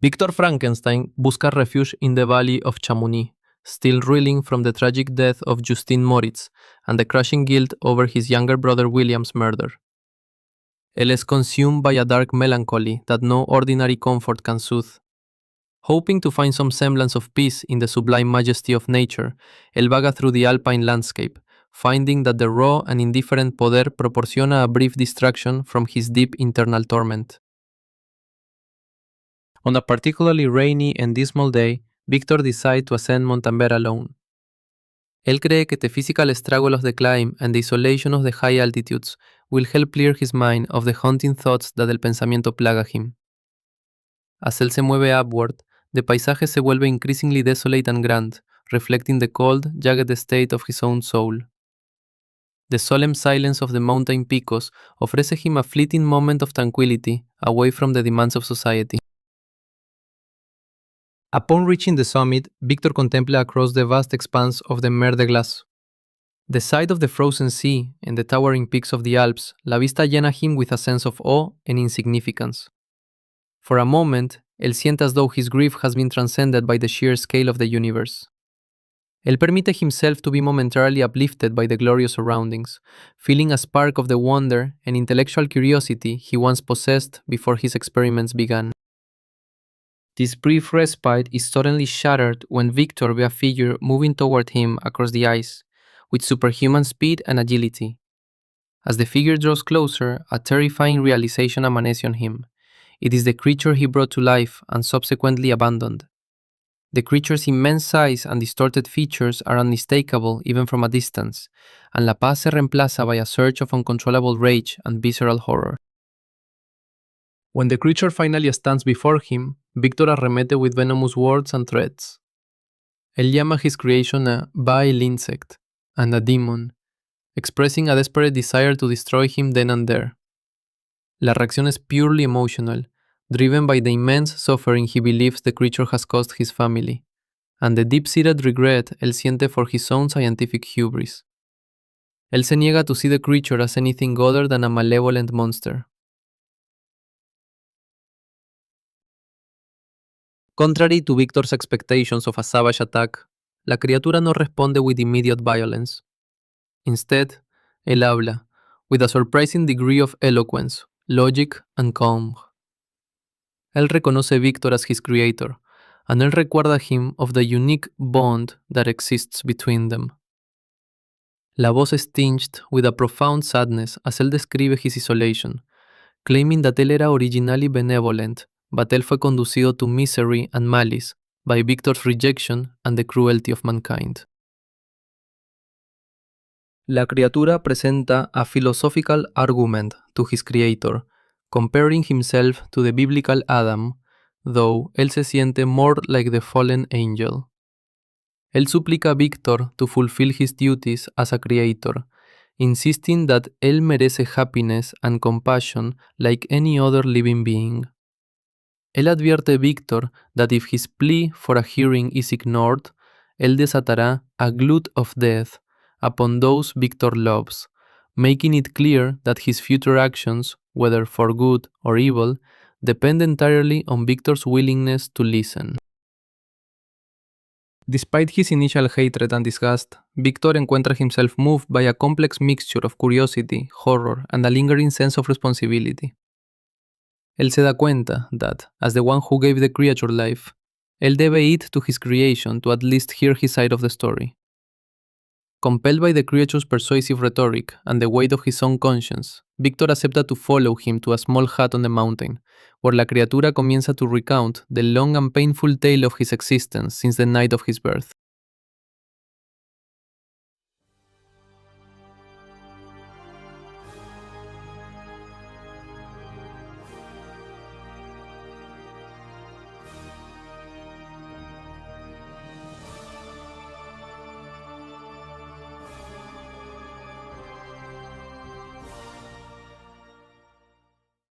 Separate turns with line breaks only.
Víctor Frankenstein busca refuge in the valley of Chamonix, still reeling from the tragic death of Justine Moritz and the crushing guilt over his younger brother William's murder. Él es consumed by a dark melancholy that no ordinary comfort can soothe. Hoping to find some semblance of peace in the sublime majesty of nature, él vaga through the alpine landscape, finding that the raw and indifferent poder proporciona a brief distraction from his deep internal torment. On a particularly rainy and dismal day, Victor decides to ascend Montalbert alone. Él cree que the physical struggle of the climb and the isolation of the high altitudes will help clear his mind of the haunting thoughts that el pensamiento plaga him. As él se mueve upward, the paisaje se vuelve increasingly desolate and grand, reflecting the cold, jagged state of his own soul. The solemn silence of the mountain picos ofrece him a fleeting moment of tranquility away from the demands of society. Upon reaching the summit, Victor contempla across the vast expanse of the Mer de Glace. The sight of the frozen sea and the towering peaks of the Alps, la vista llena him with a sense of awe and insignificance. For a moment, él siente as though his grief has been transcended by the sheer scale of the universe. Él permite himself to be momentarily uplifted by the glorious surroundings, feeling a spark of the wonder and intellectual curiosity he once possessed before his experiments began. This brief respite is suddenly shattered when Victor views a figure moving toward him across the ice, with superhuman speed and agility. As the figure draws closer, a terrifying realization emanates on him. It is the creature he brought to life and subsequently abandoned. The creature's immense size and distorted features are unmistakable even from a distance, and La Paz se reemplaza by a surge of uncontrollable rage and visceral horror. When the creature finally stands before him, Victor arremete with venomous words and threats. Él llama his creation a vile insect and a demon, expressing a desperate desire to destroy him then and there. La reacción es purely emotional, driven by the immense suffering he believes the creature has caused his family, and the deep-seated regret él siente for his own scientific hubris. Él se niega to see the creature as anything other than a malevolent monster. Contrary to Victor's expectations of a savage attack, la criatura no responde with immediate violence. Instead, él habla, with a surprising degree of eloquence, logic, and calm. Él reconoce Victor as his creator, and él recuerda him of the unique bond that exists between them. La voz es tinged with a profound sadness as él describe his isolation, claiming that él era originally benevolent, but él fue conducido to misery and malice by Victor's rejection and the cruelty of mankind. La criatura presenta a philosophical argument to his creator, comparing himself to the biblical Adam, though él se siente more like the fallen angel. Él suplica a Victor to fulfill his duties as a creator, insisting that él merece happiness and compassion like any other living being. Él advierte a Victor that if his plea for a hearing is ignored, él desatará a glut of death upon those Victor loves, making it clear that his future actions, whether for good or evil, depend entirely on Victor's willingness to listen. Despite his initial hatred and disgust, Victor encuentra himself moved by a complex mixture of curiosity, horror, and a lingering sense of responsibility. Él se da cuenta that, as the one who gave the creature life, él debe it to his creation to at least hear his side of the story. Compelled by the creature's persuasive rhetoric and the weight of his own conscience, Victor acepta to follow him to a small hut on the mountain, where la criatura comienza to recount the long and painful tale of his existence since the night of his birth.